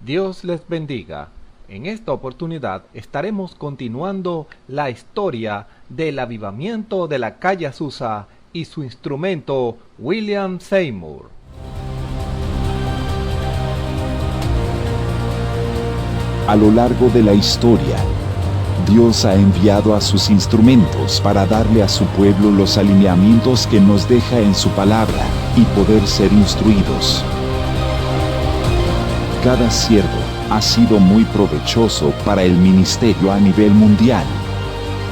Dios les bendiga. En esta oportunidad estaremos continuando la historia del avivamiento de la calle Azusa y su instrumento William Seymour. A lo largo de la historia, Dios ha enviado a sus instrumentos para darle a su pueblo los alineamientos que nos deja en su palabra y poder ser instruidos. Cada siervo ha sido muy provechoso para el ministerio a nivel mundial.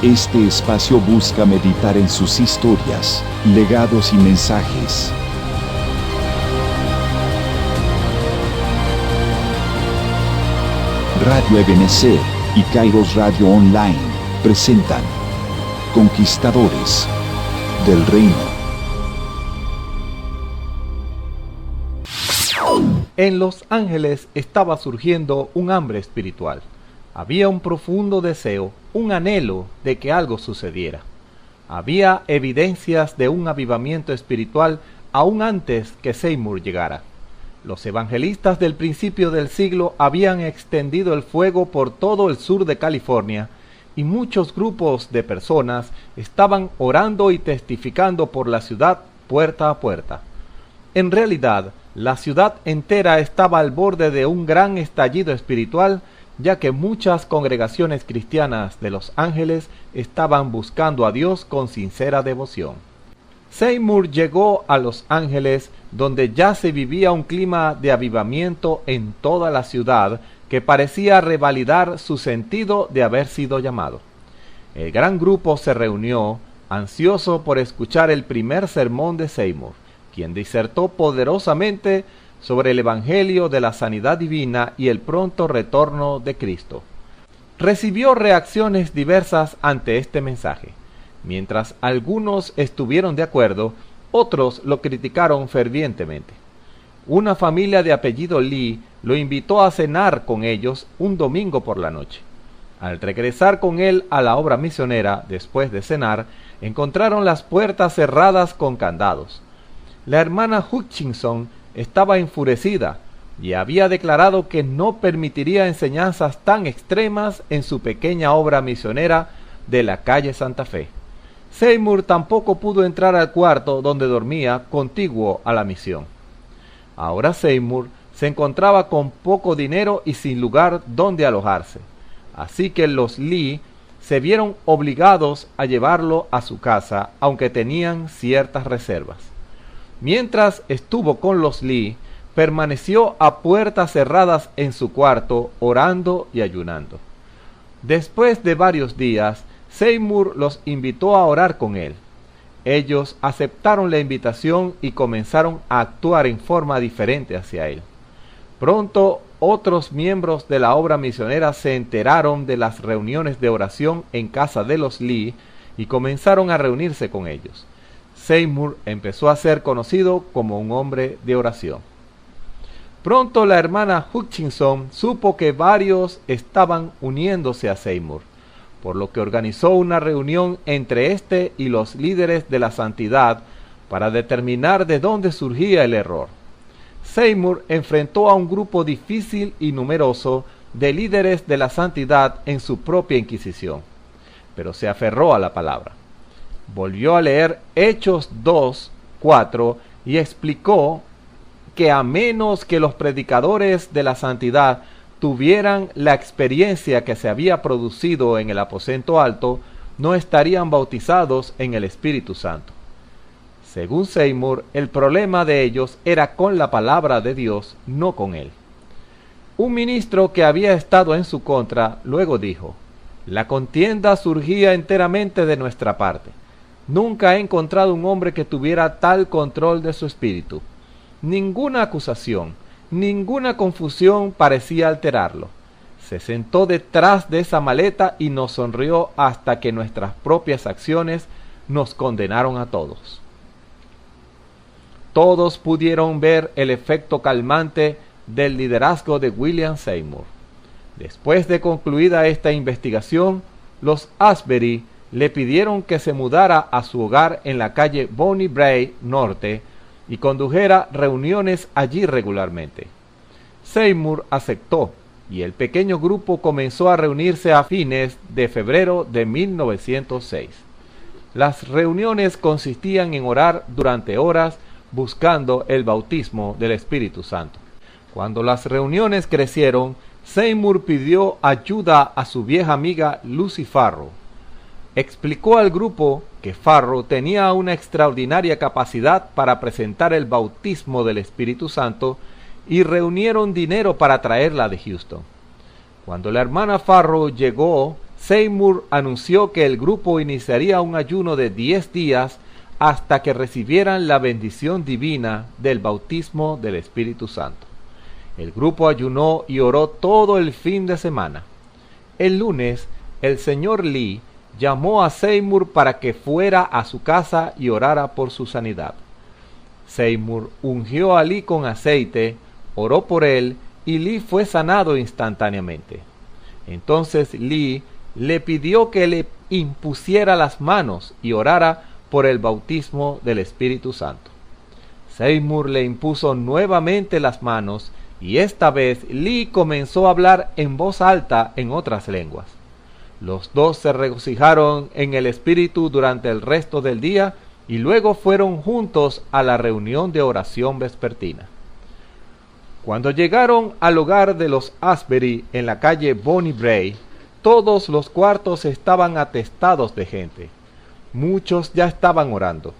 Este espacio busca meditar en sus historias, legados y mensajes. Radio Ebenezer y Kairos Radio Online presentan Conquistadores del Reino. En Los Ángeles estaba surgiendo un hambre espiritual. Había un profundo deseo, un anhelo de que algo sucediera. Había evidencias de un avivamiento espiritual aún antes que Seymour llegara. Los evangelistas del principio del siglo habían extendido el fuego por todo el sur de California y muchos grupos de personas estaban orando y testificando por la ciudad puerta a puerta. En realidad, la ciudad entera estaba al borde de un gran estallido espiritual, ya que muchas congregaciones cristianas de Los Ángeles estaban buscando a Dios con sincera devoción. Seymour llegó a Los Ángeles, donde ya se vivía un clima de avivamiento en toda la ciudad que parecía revalidar su sentido de haber sido llamado. El gran grupo se reunió, ansioso por escuchar el primer sermón de Seymour, quien disertó poderosamente sobre el Evangelio de la sanidad divina y el pronto retorno de Cristo. Recibió reacciones diversas ante este mensaje. Mientras algunos estuvieron de acuerdo, otros lo criticaron fervientemente. Una familia de apellido Lee lo invitó a cenar con ellos un domingo por la noche. Al regresar con él a la obra misionera, después de cenar, encontraron las puertas cerradas con candados. La hermana Hutchinson estaba enfurecida y había declarado que no permitiría enseñanzas tan extremas en su pequeña obra misionera de la calle Santa Fe. Seymour tampoco pudo entrar al cuarto donde dormía contiguo a la misión. Ahora Seymour se encontraba con poco dinero y sin lugar donde alojarse, así que los Lee se vieron obligados a llevarlo a su casa, aunque tenían ciertas reservas. Mientras estuvo con los Lee, permaneció a puertas cerradas en su cuarto, orando y ayunando. Después de varios días, Seymour los invitó a orar con él. Ellos aceptaron la invitación y comenzaron a actuar en forma diferente hacia él. Pronto, otros miembros de la obra misionera se enteraron de las reuniones de oración en casa de los Lee y comenzaron a reunirse con ellos. Seymour empezó a ser conocido como un hombre de oración. Pronto la hermana Hutchinson supo que varios estaban uniéndose a Seymour, por lo que organizó una reunión entre este y los líderes de la santidad para determinar de dónde surgía el error. Seymour enfrentó a un grupo difícil y numeroso de líderes de la santidad en su propia inquisición, pero se aferró a la palabra. Volvió a leer Hechos 2:4 y explicó que a menos que los predicadores de la santidad tuvieran la experiencia que se había producido en el aposento alto, no estarían bautizados en el Espíritu Santo. Según Seymour, el problema de ellos era con la palabra de Dios, no con él. Un ministro que había estado en su contra luego dijo: «La contienda surgía enteramente de nuestra parte. Nunca he encontrado un hombre que tuviera tal control de su espíritu. Ninguna acusación, ninguna confusión parecía alterarlo. Se sentó detrás de esa maleta y nos sonrió hasta que nuestras propias acciones nos condenaron a todos». Todos pudieron ver el efecto calmante del liderazgo de William Seymour. Después de concluida esta investigación, los Asbury le pidieron que se mudara a su hogar en la calle Bonnie Brae Norte y condujera reuniones allí regularmente. Seymour aceptó y el pequeño grupo comenzó a reunirse a fines de febrero de 1906. Las reuniones consistían en orar durante horas buscando el bautismo del Espíritu Santo. Cuando las reuniones crecieron, Seymour pidió ayuda a su vieja amiga Lucy Farrow. Explicó al grupo que Farrow tenía una extraordinaria capacidad para presentar el bautismo del Espíritu Santo y reunieron dinero para traerla de Houston. Cuando la hermana Farrow llegó, Seymour anunció que el grupo iniciaría un ayuno de 10 días hasta que recibieran la bendición divina del bautismo del Espíritu Santo. El grupo ayunó y oró todo el fin de semana. El lunes, el señor Lee llamó a Seymour para que fuera a su casa y orara por su sanidad. Seymour ungió a Lee con aceite, oró por él y Lee fue sanado instantáneamente. Entonces Lee le pidió que le impusiera las manos y orara por el bautismo del Espíritu Santo. Seymour le impuso nuevamente las manos y esta vez Lee comenzó a hablar en voz alta en otras lenguas. Los dos se regocijaron en el Espíritu durante el resto del día y luego fueron juntos a la reunión de oración vespertina. Cuando llegaron al hogar de los Asbury en la calle Bonnie Bray, todos los cuartos estaban atestados de gente. Muchos ya estaban orando.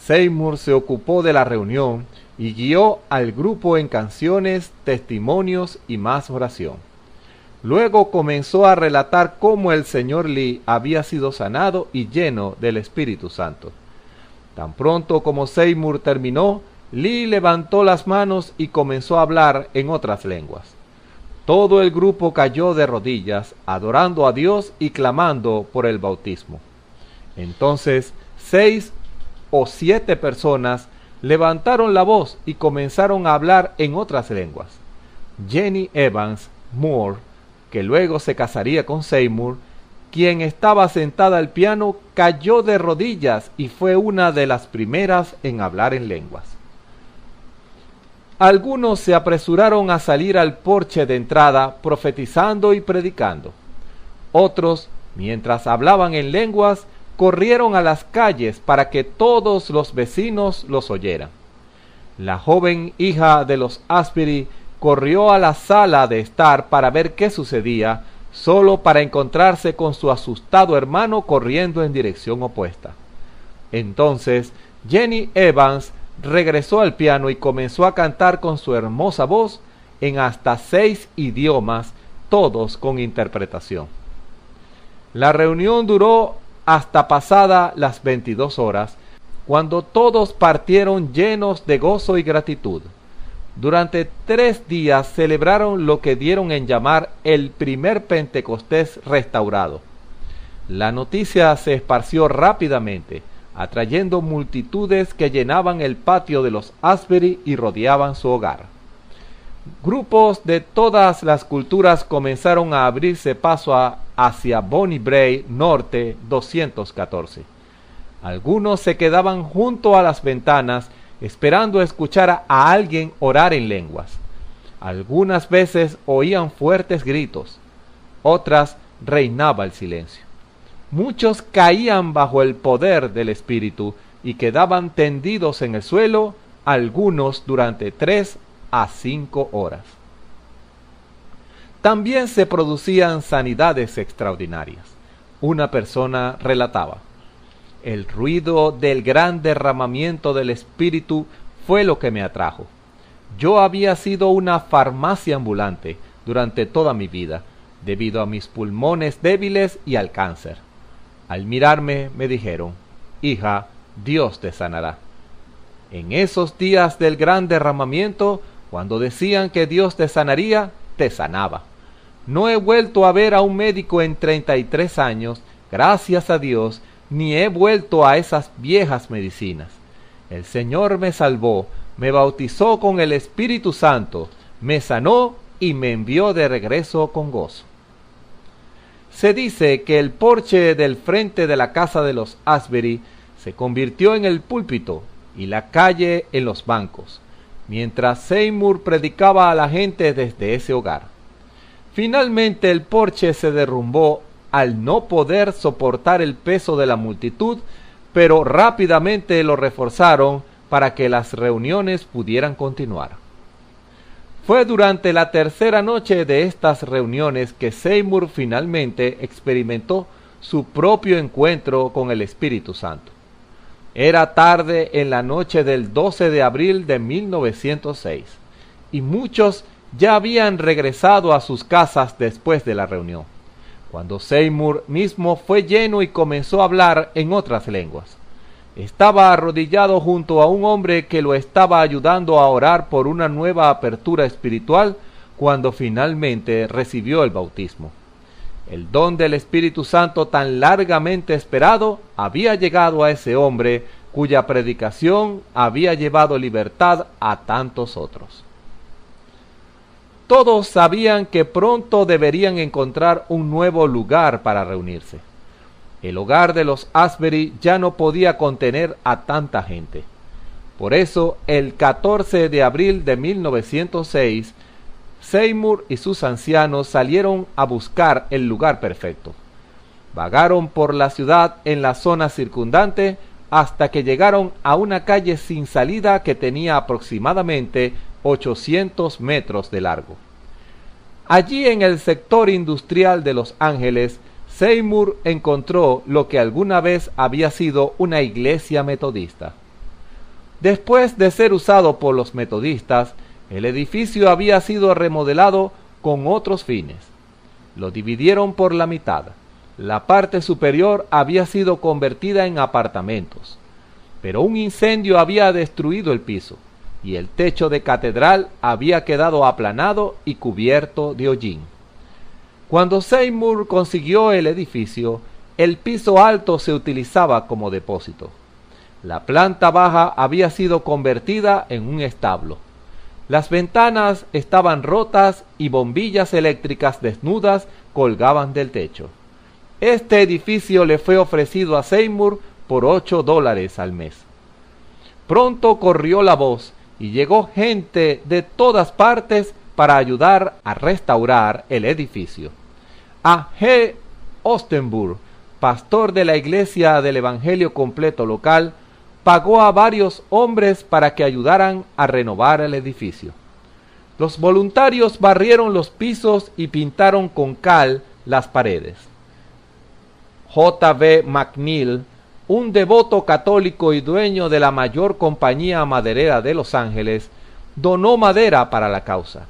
Seymour se ocupó de la reunión y guió al grupo en canciones, testimonios y más oración. Luego comenzó a relatar cómo el señor Lee había sido sanado y lleno del Espíritu Santo. Tan pronto como Seymour terminó, Lee levantó las manos y comenzó a hablar en otras lenguas. Todo el grupo cayó de rodillas, adorando a Dios y clamando por el bautismo. Entonces, 6 o 7 personas levantaron la voz y comenzaron a hablar en otras lenguas. Jenny Evans Moore, que luego se casaría con Seymour, quien estaba sentada al piano, cayó de rodillas y fue una de las primeras en hablar en lenguas. Algunos se apresuraron a salir al porche de entrada profetizando y predicando. Otros, mientras hablaban en lenguas, corrieron a las calles para que todos los vecinos los oyeran. La joven hija de los Asbury corrió a la sala de estar para ver qué sucedía, solo para encontrarse con su asustado hermano corriendo en dirección opuesta. Entonces, Jenny Evans regresó al piano y comenzó a cantar con su hermosa voz en hasta 6 idiomas, todos con interpretación. La reunión duró hasta pasada las 22 horas, cuando todos partieron llenos de gozo y gratitud. Durante 3 días celebraron lo que dieron en llamar el primer Pentecostés restaurado. La noticia se esparció rápidamente, atrayendo multitudes que llenaban el patio de los Asbury y rodeaban su hogar. Grupos de todas las culturas comenzaron a abrirse paso hacia Bonnie Bray Norte 214. Algunos se quedaban junto a las ventanas esperando escuchar a alguien orar en lenguas. Algunas veces oían fuertes gritos, otras reinaba el silencio. Muchos caían bajo el poder del Espíritu y quedaban tendidos en el suelo, algunos durante 3 a 5 horas. También se producían sanidades extraordinarias. Una persona relataba: el ruido del gran derramamiento del Espíritu fue lo que me atrajo. Yo había sido una farmacia ambulante durante toda mi vida, debido a mis pulmones débiles y al cáncer. Al mirarme me dijeron: hija, Dios te sanará. En esos días del gran derramamiento, cuando decían que Dios te sanaría, te sanaba. No he vuelto a ver a un médico en 33 años, gracias a Dios, ni he vuelto a esas viejas medicinas. El Señor me salvó, me bautizó con el Espíritu Santo, me sanó y me envió de regreso con gozo. Se dice que el porche del frente de la casa de los Asbury se convirtió en el púlpito y la calle en los bancos. mientras Seymour predicaba a la gente desde ese hogar. Finalmente el porche se derrumbó al no poder soportar el peso de la multitud, pero rápidamente lo reforzaron para que las reuniones pudieran continuar. Fue durante la tercera noche de estas reuniones que Seymour finalmente experimentó su propio encuentro con el Espíritu Santo. Era tarde en la noche del 12 de abril de 1906, y muchos ya habían regresado a sus casas después de la reunión, cuando Seymour mismo fue lleno y comenzó a hablar en otras lenguas. Estaba arrodillado junto a un hombre que lo estaba ayudando a orar por una nueva apertura espiritual cuando finalmente recibió el bautismo. El don del Espíritu Santo tan largamente esperado había llegado a ese hombre, cuya predicación había llevado libertad a tantos otros. Todos sabían que pronto deberían encontrar un nuevo lugar para reunirse. El hogar de los Asbury ya no podía contener a tanta gente. Por eso, el 14 de abril de 1906, Seymour y sus ancianos salieron a buscar el lugar perfecto. Vagaron por la ciudad en la zona circundante hasta que llegaron a una calle sin salida que tenía aproximadamente 800 metros de largo. Allí en el sector industrial de Los Ángeles, Seymour encontró lo que alguna vez había sido una iglesia metodista. Después de ser usado por los metodistas, el edificio había sido remodelado con otros fines. Lo dividieron por la mitad. La parte superior había sido convertida en apartamentos, pero un incendio había destruido el piso, y el techo de catedral había quedado aplanado y cubierto de hollín. Cuando Seymour consiguió el edificio, el piso alto se utilizaba como depósito. La planta baja había sido convertida en un establo. Las ventanas estaban rotas y bombillas eléctricas desnudas colgaban del techo. Este edificio le fue ofrecido a Seymour por $8 al mes. Pronto corrió la voz y llegó gente de todas partes para ayudar a restaurar el edificio. A G. Ostenburg, pastor de la Iglesia del Evangelio Completo local, pagó a varios hombres para que ayudaran a renovar el edificio. Los voluntarios barrieron los pisos y pintaron con cal las paredes. J. B. McNeil, un devoto católico y dueño de la mayor compañía maderera de Los Ángeles, donó madera para la causa.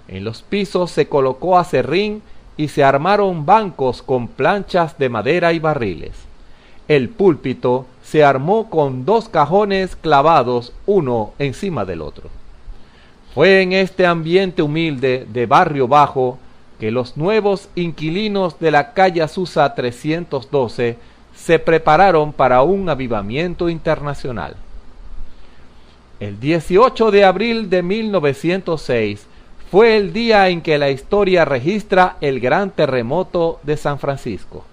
En los pisos se colocó acerrín y se armaron bancos con planchas de madera y barriles. El púlpito se armó con 2 cajones clavados uno encima del otro. Fue en este ambiente humilde de barrio bajo que los nuevos inquilinos de la calle Azusa 312 se prepararon para un avivamiento internacional. El 18 de abril de 1906 fue el día en que la historia registra el gran terremoto de San Francisco.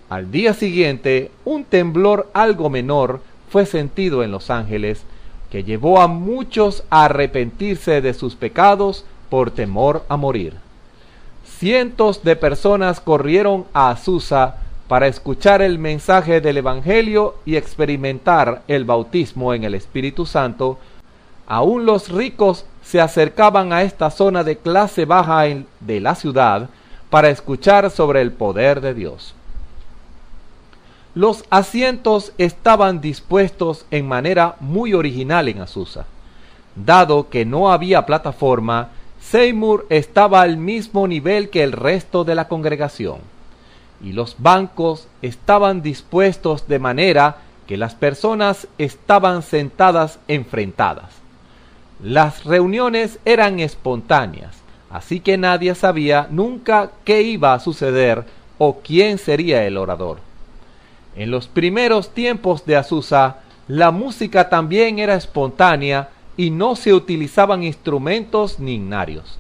Al día siguiente, un temblor algo menor fue sentido en Los Ángeles, que llevó a muchos a arrepentirse de sus pecados por temor a morir. Cientos de personas corrieron a Azusa para escuchar el mensaje del Evangelio y experimentar el bautismo en el Espíritu Santo. Aún los ricos se acercaban a esta zona de clase baja de la ciudad para escuchar sobre el poder de Dios. Los asientos estaban dispuestos en manera muy original en Azusa. Dado que no había plataforma, Seymour estaba al mismo nivel que el resto de la congregación, y los bancos estaban dispuestos de manera que las personas estaban sentadas enfrentadas. Las reuniones eran espontáneas, así que nadie sabía nunca qué iba a suceder o quién sería el orador. En los primeros tiempos de Azusa, la música también era espontánea y no se utilizaban instrumentos ni himnarios.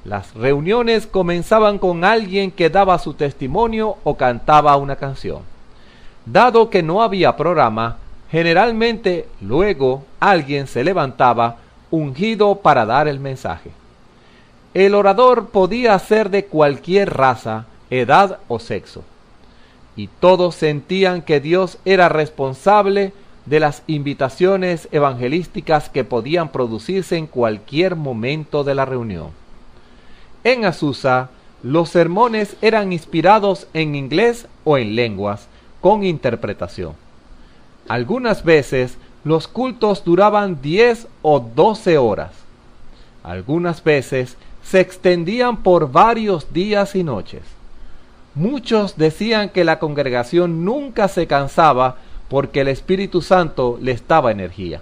Las reuniones comenzaban con alguien que daba su testimonio o cantaba una canción. Dado que no había programa, generalmente luego alguien se levantaba, ungido para dar el mensaje. El orador podía ser de cualquier raza, edad o sexo, y todos sentían que Dios era responsable de las invitaciones evangelísticas que podían producirse en cualquier momento de la reunión. En Azusa, los sermones eran inspirados en inglés o en lenguas, con interpretación. Algunas veces los cultos duraban 10 o 12 horas. Algunas veces se extendían por varios días y noches. Muchos decían que la congregación nunca se cansaba porque el Espíritu Santo les daba energía.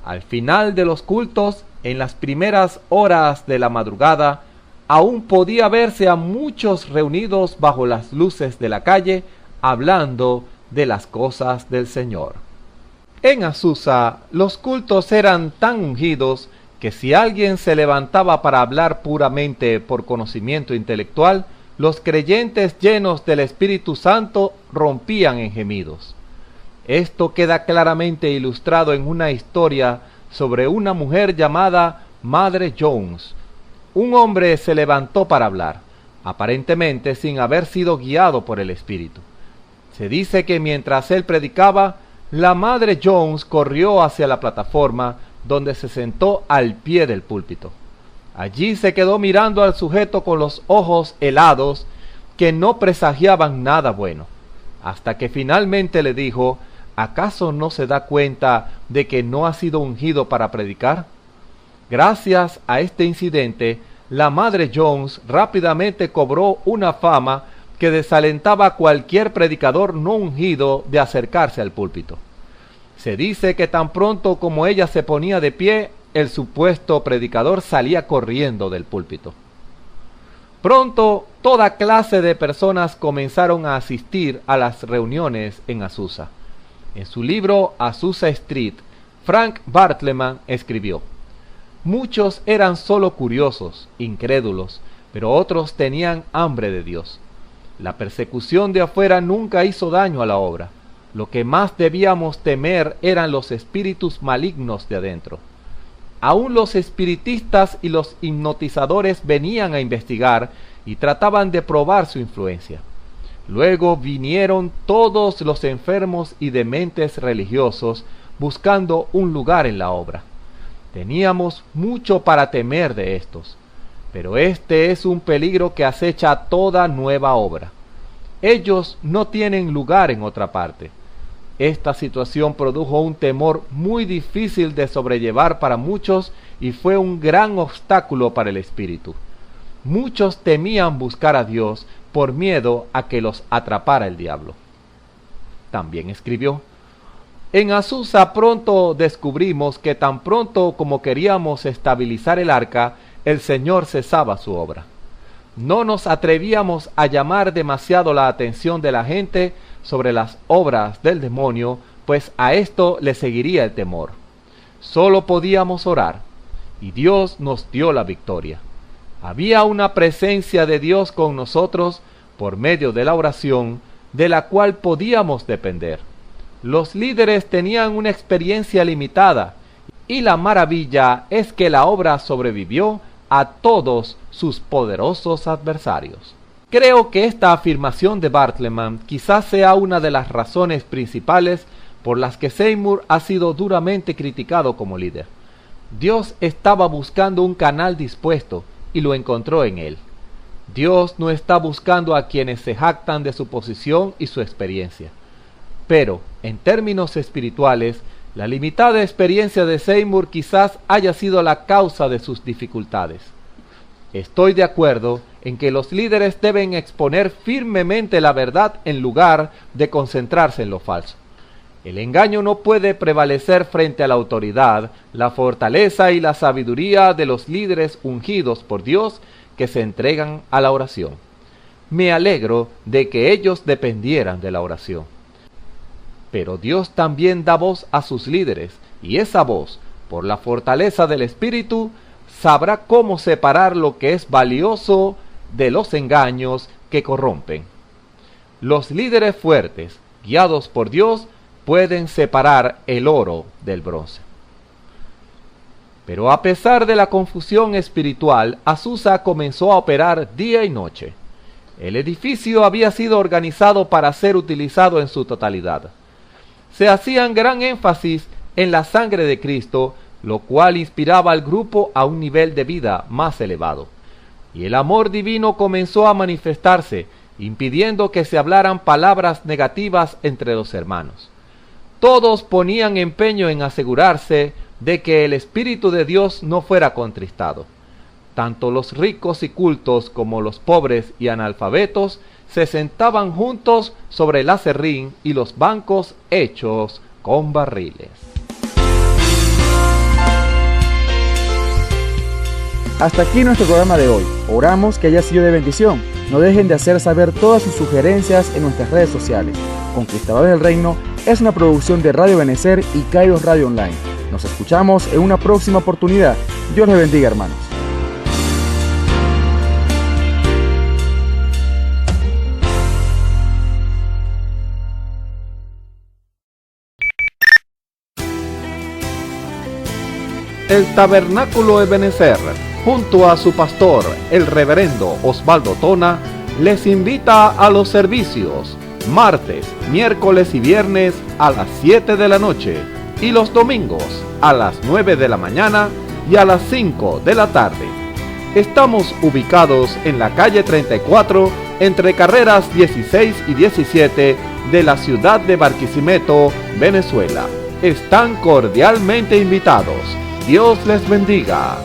Al final de los cultos, en las primeras horas de la madrugada, aún podía verse a muchos reunidos bajo las luces de la calle, hablando de las cosas del Señor. En Azusa, los cultos eran tan ungidos que si alguien se levantaba para hablar puramente por conocimiento intelectual, los creyentes llenos del Espíritu Santo rompían en gemidos. Esto queda claramente ilustrado en una historia sobre una mujer llamada Madre Jones. Un hombre se levantó para hablar, aparentemente sin haber sido guiado por el Espíritu. Se dice que mientras él predicaba, la Madre Jones corrió hacia la plataforma donde se sentó al pie del púlpito. Allí se quedó mirando al sujeto con los ojos helados que no presagiaban nada bueno, hasta que finalmente le dijo: ¿acaso no se da cuenta de que no ha sido ungido para predicar? Gracias a este incidente, la Madre Jones rápidamente cobró una fama que desalentaba a cualquier predicador no ungido de acercarse al púlpito. Se dice que tan pronto como ella se ponía de pie, el supuesto predicador salía corriendo del púlpito. Pronto, toda clase de personas comenzaron a asistir a las reuniones en Azusa. En su libro Azusa Street, Frank Bartleman escribió: muchos eran solo curiosos, incrédulos, pero otros tenían hambre de Dios. La persecución de afuera nunca hizo daño a la obra. Lo que más debíamos temer eran los espíritus malignos de adentro. Aún los espiritistas y los hipnotizadores venían a investigar y trataban de probar su influencia. Luego vinieron todos los enfermos y dementes religiosos buscando un lugar en la obra. Teníamos mucho para temer de estos, pero este es un peligro que acecha toda nueva obra. Ellos no tienen lugar en otra parte. Esta situación produjo un temor muy difícil de sobrellevar para muchos y fue un gran obstáculo para el espíritu. Muchos temían buscar a Dios por miedo a que los atrapara el diablo. También escribió: en Azusa pronto descubrimos que tan pronto como queríamos estabilizar el arca, el Señor cesaba su obra. No nos atrevíamos a llamar demasiado la atención de la gente sobre las obras del demonio, pues a esto le seguiría el temor. Solo podíamos orar, y Dios nos dio la victoria. Había una presencia de Dios con nosotros por medio de la oración, de la cual podíamos depender. Los líderes tenían una experiencia limitada, y la maravilla es que la obra sobrevivió a todos sus poderosos adversarios. Creo que esta afirmación de Bartleman quizás sea una de las razones principales por las que Seymour ha sido duramente criticado como líder. Dios estaba buscando un canal dispuesto y lo encontró en él. Dios no está buscando a quienes se jactan de su posición y su experiencia. Pero, en términos espirituales, la limitada experiencia de Seymour quizás haya sido la causa de sus dificultades. Estoy de acuerdo en que los líderes deben exponer firmemente la verdad en lugar de concentrarse en lo falso. El engaño no puede prevalecer frente a la autoridad, la fortaleza y la sabiduría de los líderes ungidos por Dios que se entregan a la oración. Me alegro de que ellos dependieran de la oración. Pero Dios también da voz a sus líderes, y esa voz, por la fortaleza del Espíritu, sabrá cómo separar lo que es valioso de los engaños que corrompen. Los líderes fuertes, guiados por Dios, pueden separar el oro del bronce. Pero a pesar de la confusión espiritual, Azusa comenzó a operar día y noche. El edificio había sido organizado para ser utilizado en su totalidad. Se hacían gran énfasis en la sangre de Cristo, lo cual inspiraba al grupo a un nivel de vida más elevado. Y el amor divino comenzó a manifestarse, impidiendo que se hablaran palabras negativas entre los hermanos. Todos ponían empeño en asegurarse de que el Espíritu de Dios no fuera contristado. Tanto los ricos y cultos como los pobres y analfabetos se sentaban juntos sobre el aserrín y los bancos hechos con barriles. Hasta aquí nuestro programa de hoy. Oramos que haya sido de bendición. No dejen de hacer saber todas sus sugerencias en nuestras redes sociales. Conquistadores del Reino es una producción de Radio Benecer y Kairos Radio Online. Nos escuchamos en una próxima oportunidad. Dios les bendiga, hermanos. El Tabernáculo Ebenecer, junto a su pastor, el reverendo Osvaldo Tona, les invita a los servicios martes, miércoles y viernes a las 7 de la noche y los domingos a las 9 de la mañana y a las 5 de la tarde. Estamos ubicados en la calle 34 entre carreras 16 y 17 de la ciudad de Barquisimeto, Venezuela. Están cordialmente invitados. Dios les bendiga.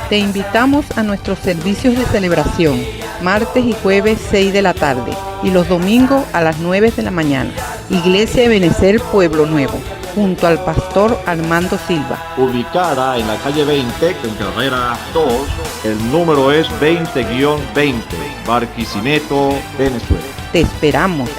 Te invitamos a nuestros servicios de celebración, martes y jueves 6 de la tarde y los domingos a las 9 de la mañana. Iglesia Ebenecer Pueblo Nuevo, junto al pastor Armando Silva. Ubicada en la calle 20, en carrera 2, el número es 20-20, Barquisimeto, Venezuela. Te esperamos.